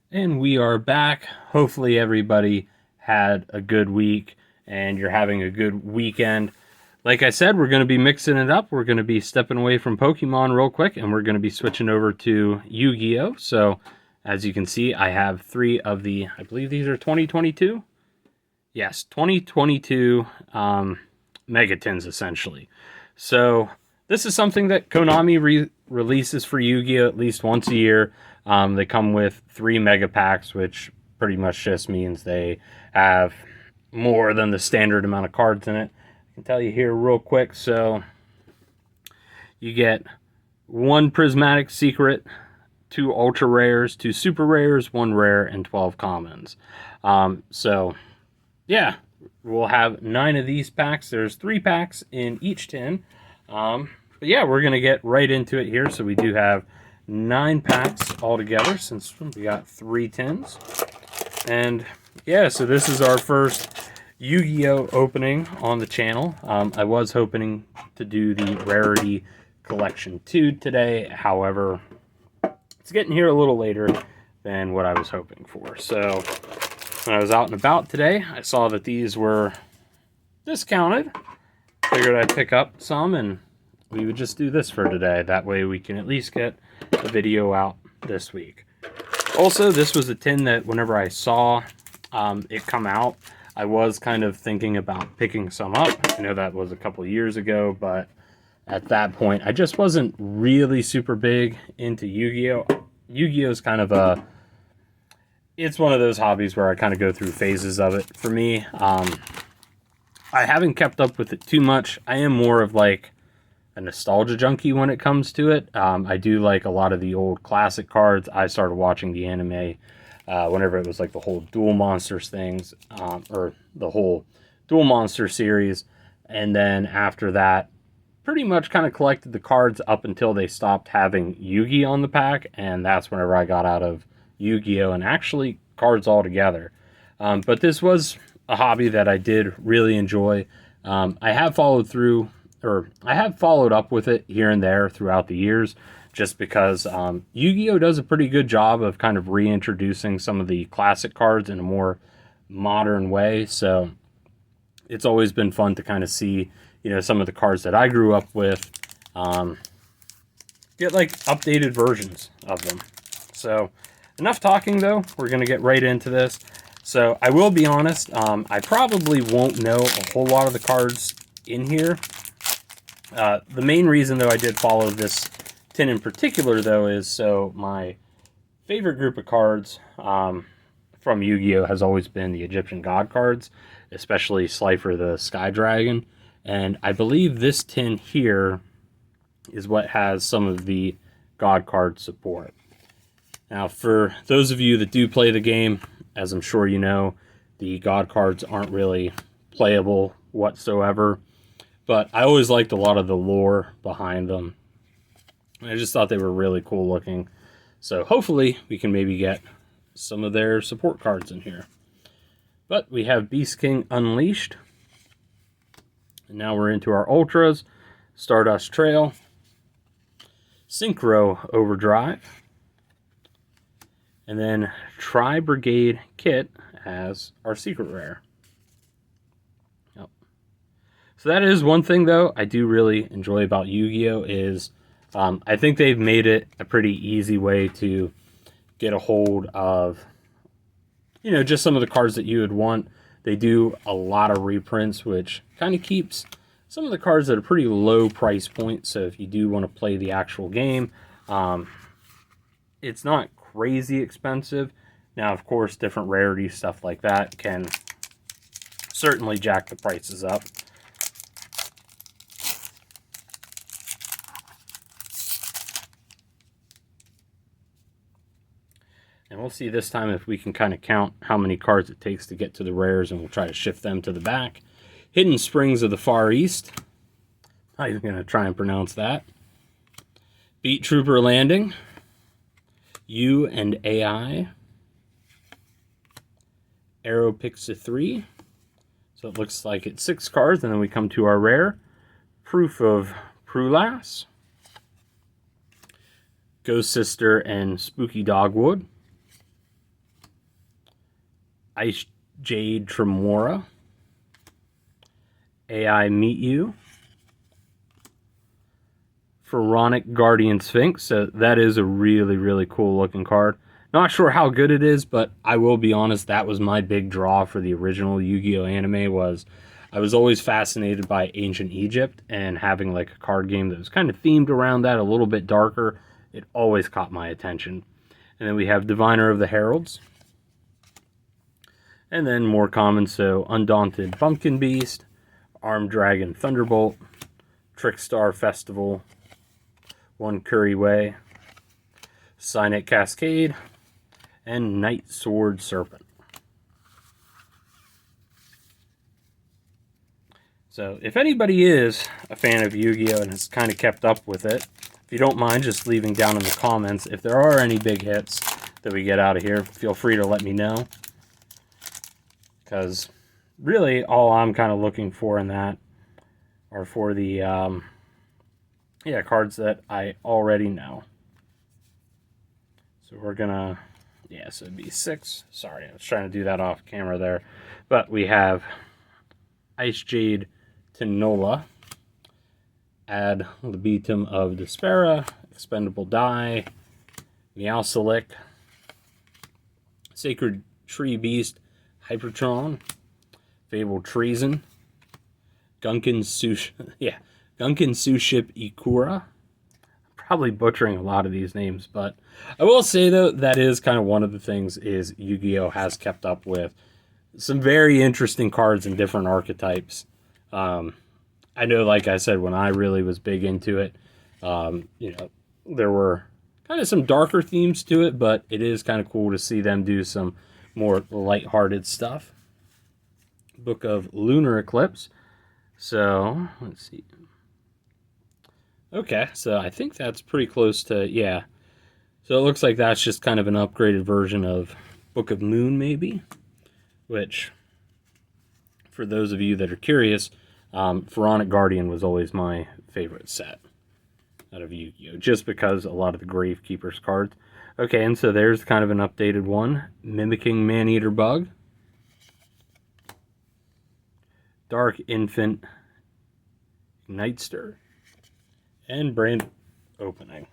And we are back. Hopefully, everybody had a good week and you're having a good weekend. Like I said, we're going to be mixing it up. We're going to be stepping away from Pokemon real quick and we're going to be switching over to Yu-Gi-Oh! So, as you can see, I have three of the, I believe these are 2022? Yes, 2022 Mega Tins essentially. So, this is something that Konami releases for Yu-Gi-Oh! At least once a year. They come with 3 mega packs, which pretty much just means they have more than the standard amount of cards in it. I can tell you here real quick. So you get 1 Prismatic Secret, 2 Ultra Rares, 2 Super Rares, 1 Rare, and 12 Commons. So yeah, we'll have 9 of these packs. There's 3 packs in each tin. But yeah, we're going to get right into it here. So we do have 9 packs altogether since we got 3 tins. And yeah, so this is our first Yu-Gi-Oh! Opening on the channel. I was hoping to do the Rarity Collection 2 today. However, it's getting here a little later than what I was hoping for. So when I was out and about today, I saw that these were discounted. Figured I'd pick up some and we would just do this for today. That way we can at least get a video out this week. Also, this was a tin that whenever I saw it come out, I was kind of thinking about picking some up. I know that was a couple years ago, but at that point, I just wasn't really super big into Yu-Gi-Oh! Yu-Gi-Oh! Is kind of it's one of those hobbies where I kind of go through phases of it. For me, I haven't kept up with it too much. I am more of like a nostalgia junkie when it comes to it. I do like a lot of the old classic cards. I started watching the anime whenever it was like the whole Duel Monsters things, or the whole Duel Monster series. And then after that, pretty much kind of collected the cards up until they stopped having Yugi on the pack. And that's whenever I got out of Yu-Gi-Oh! And actually cards altogether. But this was a hobby that I did really enjoy. I have followed through, or I have followed up with it here and there throughout the years, just because Yu-Gi-Oh! Does a pretty good job of kind of reintroducing some of the classic cards in a more modern way. So it's always been fun to kind of see, you know, some of the cards that I grew up with, get like updated versions of them. So enough talking though, we're going to get right into this. So I will be honest, I probably won't know a whole lot of the cards in here. The main reason, though, I did follow this tin in particular, though, is so my favorite group of cards from Yu-Gi-Oh! Has always been the Egyptian God cards, especially Slifer the Sky Dragon. And I believe this tin here is what has some of the God card support. Now, for those of you that do play the game, as I'm sure you know, the God cards aren't really playable whatsoever. But I always liked a lot of the lore behind them. I just thought they were really cool looking. So hopefully we can maybe get some of their support cards in here. But we have Beast King Unleashed. And now we're into our Ultras. Stardust Trail. Synchro Overdrive. And then Tri-Brigade Kit as our secret rare. So that is one thing, though, I do really enjoy about Yu-Gi-Oh! Is I think they've made it a pretty easy way to get a hold of, you know, just some of the cards that you would want. They do a lot of reprints, which kind of keeps some of the cards at a pretty low price point. So if you do want to play the actual game, it's not crazy expensive. Now, of course, different rarities, stuff like that, can certainly jack the prices up. And we'll see this time if we can kind of count how many cards it takes to get to the rares, and we'll try to shift them to the back. Hidden Springs of the Far East. Not even going to try and pronounce that. Beat Trooper Landing. U and AI. Arrow Pixa 3. So it looks like it's 6 cards, and then we come to our rare. Proof of Prulas. Ghost Sister and Spooky Dogwood. Ice Jade Tremora, AI Meet You, Pharaonic Guardian Sphinx. So that is a really, really cool looking card. Not sure how good it is, but I will be honest, that was my big draw for the original Yu-Gi-Oh anime. Was I was always fascinated by ancient Egypt, and having like a card game that was kind of themed around that, a little bit darker, it always caught my attention. And then we have Diviner of the Heralds. And then more common, so Undaunted Bumpkin Beast, Armed Dragon Thunderbolt, Trickstar Festival, One Curry Way, Signet Cascade, and Night Sword Serpent. So if anybody is a fan of Yu-Gi-Oh! And has kind of kept up with it, if you don't mind just leaving down in the comments if there are any big hits that we get out of here, feel free to let me know. Because really all I'm kind of looking for in that are for the cards that I already know. So we're gonna, so it'd be 6. Sorry, I was trying to do that off camera there. But we have Ice Jade Tinola, Add the Beatum of Despera, Expendable Die, Meowsilic, Sacred Tree Beast, Hypertron, Fabled Treason, Gunkin Suship Ikura. Probably butchering a lot of these names, but I will say though that is kind of one of the things is Yu-Gi-Oh has kept up with some very interesting cards and different archetypes. I know, like I said, when I really was big into it, there were kind of some darker themes to it, but it is kind of cool to see them do some more lighthearted stuff. Book of Lunar Eclipse. So let's see. Okay, so I think that's pretty close to, yeah. So it looks like that's just kind of an upgraded version of Book of Moon, maybe. Which, for those of you that are curious, Pharaonic Guardian was always my favorite set out of Yu-Gi-Oh! Just because a lot of the Gravekeeper's cards. Okay, and so there's kind of an updated one. Mimicking Maneater Bug. Dark Infant Nightster. And Brand Opening.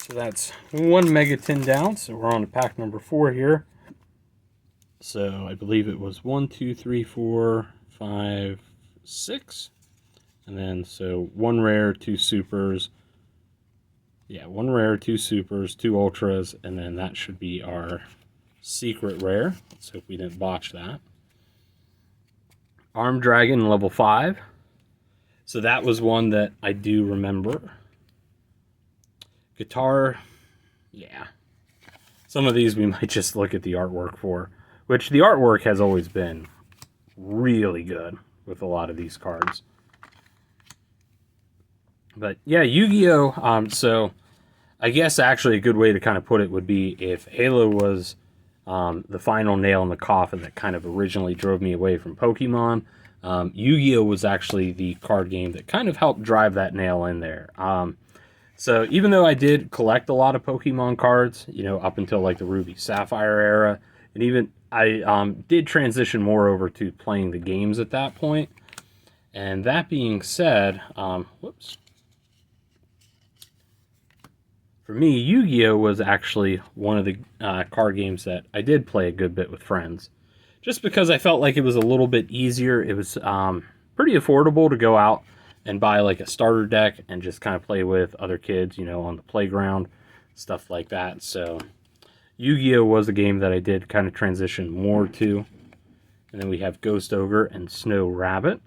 So that's one Mega Tin down. So we're on to pack number 4 here. So I believe it was 1, 2, 3, 4, 5, 6. And then so 1 rare, 2 supers. Yeah, 1 rare, 2 supers, 2 ultras, and then that should be our secret rare. Let's hope we didn't botch that. Armed Dragon level 5. So that was one that I do remember. Guitar, yeah. Some of these we might just look at the artwork for, which the artwork has always been really good with a lot of these cards. But yeah, Yu-Gi-Oh! So I guess actually a good way to kind of put it would be if Halo was the final nail in the coffin that kind of originally drove me away from Pokemon, Yu-Gi-Oh! Was actually the card game that kind of helped drive that nail in there. So even though I did collect a lot of Pokemon cards, up until like the Ruby Sapphire era, and even I did transition more over to playing the games at that point. And that being said, for me, Yu-Gi-Oh! Was actually one of the card games that I did play a good bit with friends. Just because I felt like it was a little bit easier. It was pretty affordable to go out and buy like a starter deck and just kind of play with other kids, on the playground, stuff like that. So Yu-Gi-Oh! Was a game that I did kind of transition more to. And then we have Ghost Ogre and Snow Rabbit.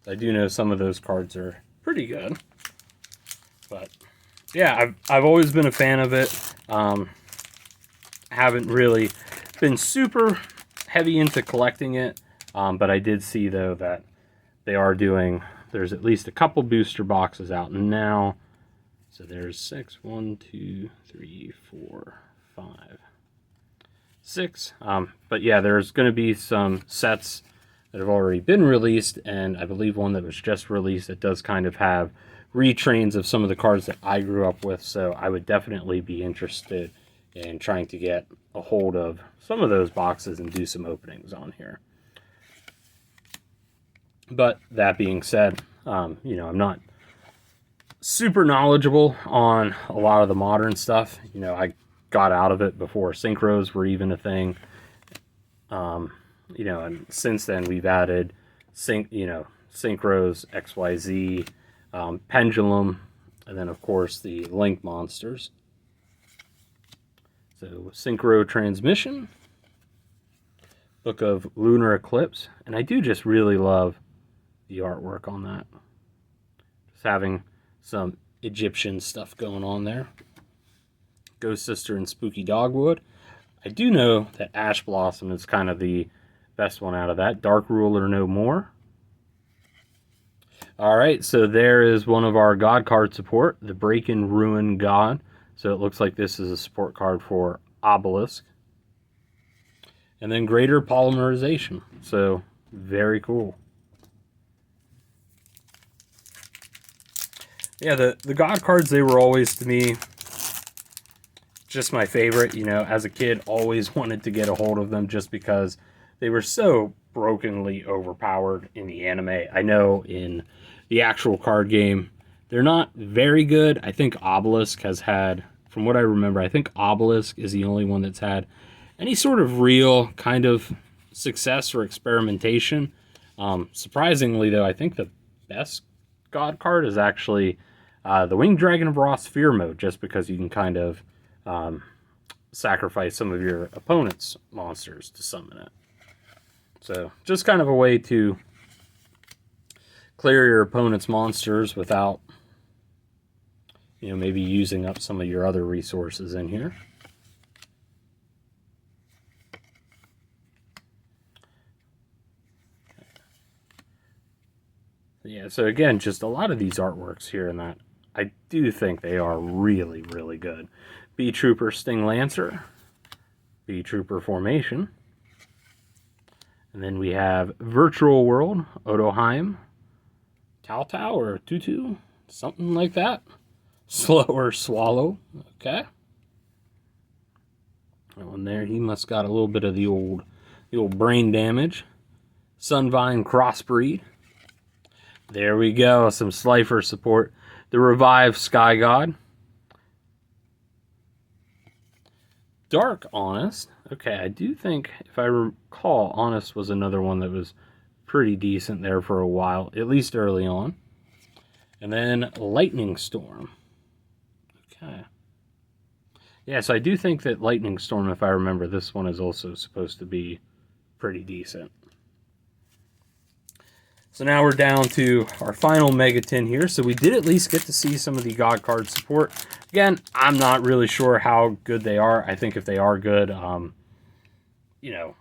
I do know some of those cards are pretty good. But yeah, I've always been a fan of it. Haven't really been super heavy into collecting it. But I did see, though, that they are doing, there's at least a couple booster boxes out now. So there's 6, 1, 2, 3, 4, 5, 6. But yeah, there's going to be some sets that have already been released, and I believe one that was just released that does kind of have retrains of some of the cards that I grew up with, so I would definitely be interested in trying to get a hold of some of those boxes and do some openings on here. But that being said, you know, I'm not super knowledgeable on a lot of the modern stuff. You know, I got out of it before synchros were even a thing. You know, and since then we've added synchros, XYZ, pendulum, and then of course the link monsters. So synchro transmission, Book of Lunar Eclipse, and I do just really love the artwork on that. Just having some Egyptian stuff going on there. Ghost Sister and Spooky Dogwood. I do know that Ash Blossom is kind of the best one out of that. Dark Ruler No More. Alright, so there is one of our God card support, the Break and Ruin God. So it looks like this is a support card for Obelisk. And then Greater Polymerization. So, very cool. Yeah, the God cards, they were always, to me, just my favorite. You know, as a kid, always wanted to get a hold of them just because they were so brokenly overpowered in the anime. I know in the actual card game, they're not very good. I think Obelisk has had, from what I remember, I think Obelisk is the only one that's had any sort of real kind of success or experimentation. Surprisingly, though, I think the best God card is actually the Winged Dragon of Ra Sphere mode, just because you can kind of sacrifice some of your opponent's monsters to summon it. So, just kind of a way to clear your opponent's monsters without, you know, maybe using up some of your other resources in here. Yeah, so again, just a lot of these artworks here and that, I do think they are really, really good. Bee Trooper Sting Lancer, Bee Trooper Formation, and then we have Virtual World, Odoheim, Tao or Tutu, something like that. Slower Swallow, okay. That one there, he must got a little bit of the old brain damage. Sunvine Crossbreed. There we go, some Slifer support. The Revived Sky God. Dark Honest. Okay, I do think, if I recall, Honest was another one that was pretty decent there for a while, at least early on. And then Lightning Storm. Okay. Yeah, so I do think that Lightning Storm, if I remember, this one is also supposed to be pretty decent. So now we're down to our final Mega Tin here. So we did at least get to see some of the God card support. Again, I'm not really sure how good they are. I think if they are good, you know,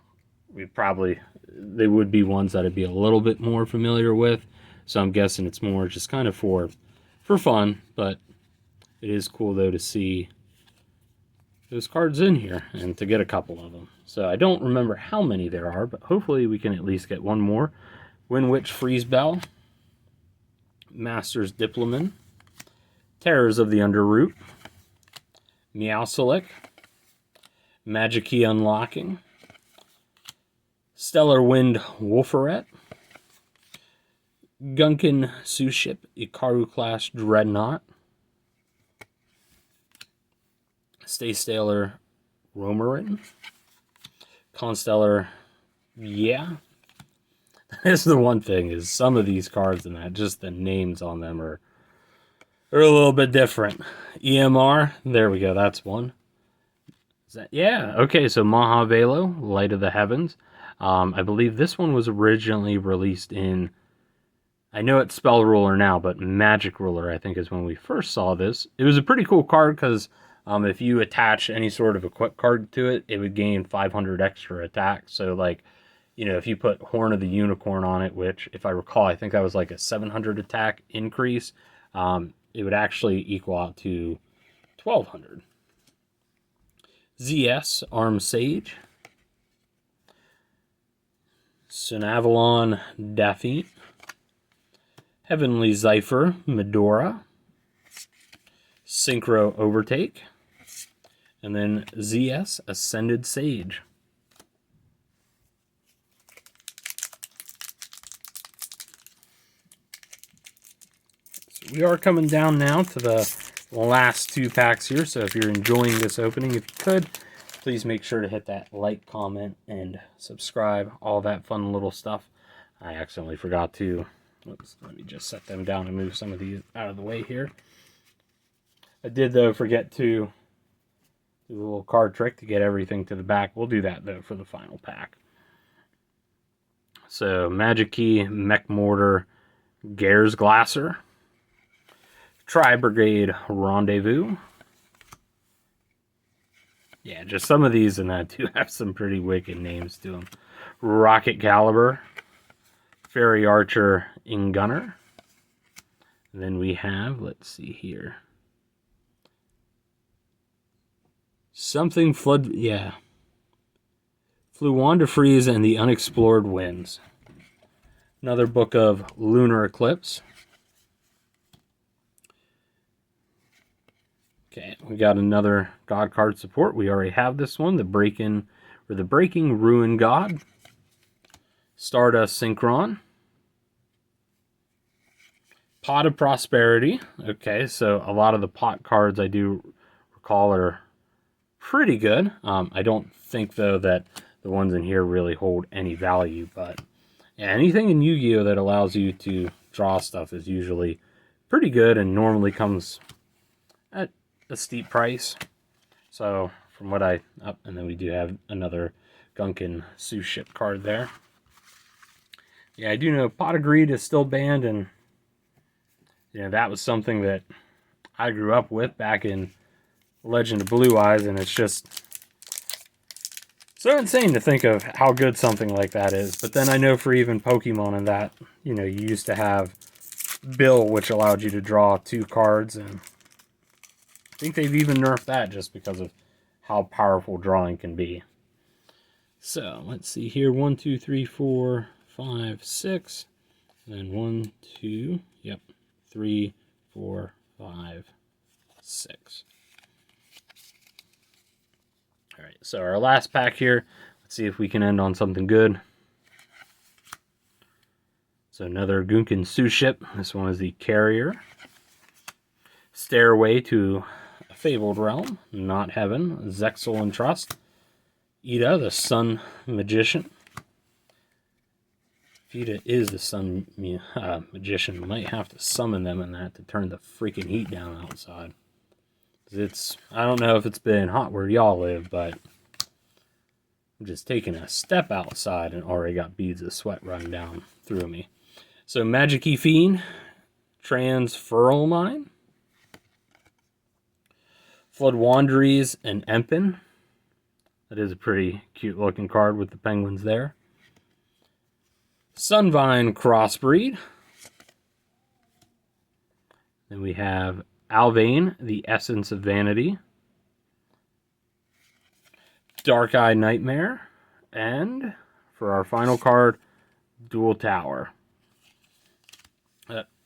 they would be ones that I'd be a little bit more familiar with. So I'm guessing it's more just kind of for fun. But it is cool, though, to see those cards in here and to get a couple of them. So I don't remember how many there are, but hopefully we can at least get one more. Winwitch Freezebell, Master's Diploman, Terrors of the Underroot, Meowsilic, Magic Key Unlocking, Stellar Wind Wolferet, Gunkin Suship Ikaru Class Dreadnought, Staystellar Romarin, Constellar, yeah. That's the one thing, is some of these cards and that, just the names on them are a little bit different. EMR, there we go, that's one. Is that, yeah, okay, so Mahavelo, Light of the Heavens. I believe this one was originally released in, I know it's Spell Ruler now, but Magic Ruler, I think, is when we first saw this. It was a pretty cool card because if you attach any sort of equip card to it, it would gain 500 extra attack. So, like, you know, if you put Horn of the Unicorn on it, which, if I recall, I think that was like a 700 attack increase, it would actually equal out to 1,200. ZS, Arm Sage. Synavalon Daphne, Heavenly Zephyr Medora, Synchro Overtake, and then ZS Ascended Sage. So we are coming down now to the last 2 packs here, so if you're enjoying this opening, if you could, please make sure to hit that like, comment, and subscribe, all that fun little stuff. I accidentally forgot to, oops, let me just set them down and move some of these out of the way here. I did, though, forget to do a little card trick to get everything to the back. We'll do that, though, for the final pack. So, Magic Key, Mech Mortar, Gares Glasser, Tri-Brigade Rendezvous. Yeah, just some of these and that do have some pretty wicked names to them. Rocket Caliber, Fairy Archer Ingunner. And then we have, let's see here. Something Flood, yeah. Fluwanda Freeze and the Unexplored Winds. Another book of Lunar Eclipse. Okay, we got another God card support. We already have this one, the Breaking Ruin God. Stardust Synchron. Pot of Prosperity. Okay, so a lot of the pot cards I do recall are pretty good. I don't think, though, that the ones in here really hold any value, but yeah, anything in Yu-Gi-Oh! That allows you to draw stuff is usually pretty good and normally comes at a steep price. So, from what and then we do have another Gunkin Sue Ship card there. Yeah, I do know Pot of Greed is still banned, and you know, that was something that I grew up with back in Legend of Blue Eyes, and it's just so insane to think of how good something like that is. But then I know for even Pokemon and that, you know, you used to have Bill, which allowed you to draw 2 cards, and I think they've even nerfed that just because of how powerful drawing can be. So, let's see here. 1, 2, 3, 4, 5, 6. And then 1, 2, yep, 3, 4, 5, 6. All right, so our last pack here. Let's see if we can end on something good. So another Gunkin Sue Ship. This one is the Carrier. Stairway to a Fabled Realm. Not Heaven. Zexal and Trust. Ida, the Sun Magician. If Ida is the Sun Magician, might have to summon them in that to turn the freaking heat down outside. I don't know if it's been hot where y'all live, but I'm just taking a step outside and already got beads of sweat running down through me. So Magic-y Fiend, Transferalmine, Flood Wanderies, and Empin. That is a pretty cute looking card with the penguins there. Sunvine Crossbreed. Then we have Alvain, the Essence of Vanity. Dark Eye Nightmare. And for our final card, Dual Tower.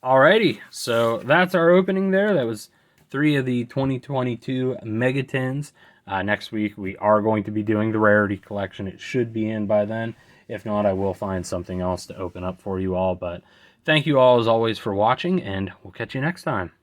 Alrighty, so that's our opening there. That was 3 of the 2022 Mega Tins. Next week, we are going to be doing the Rarity Collection. It should be in by then. If not, I will find something else to open up for you all. But thank you all, as always, for watching, and we'll catch you next time.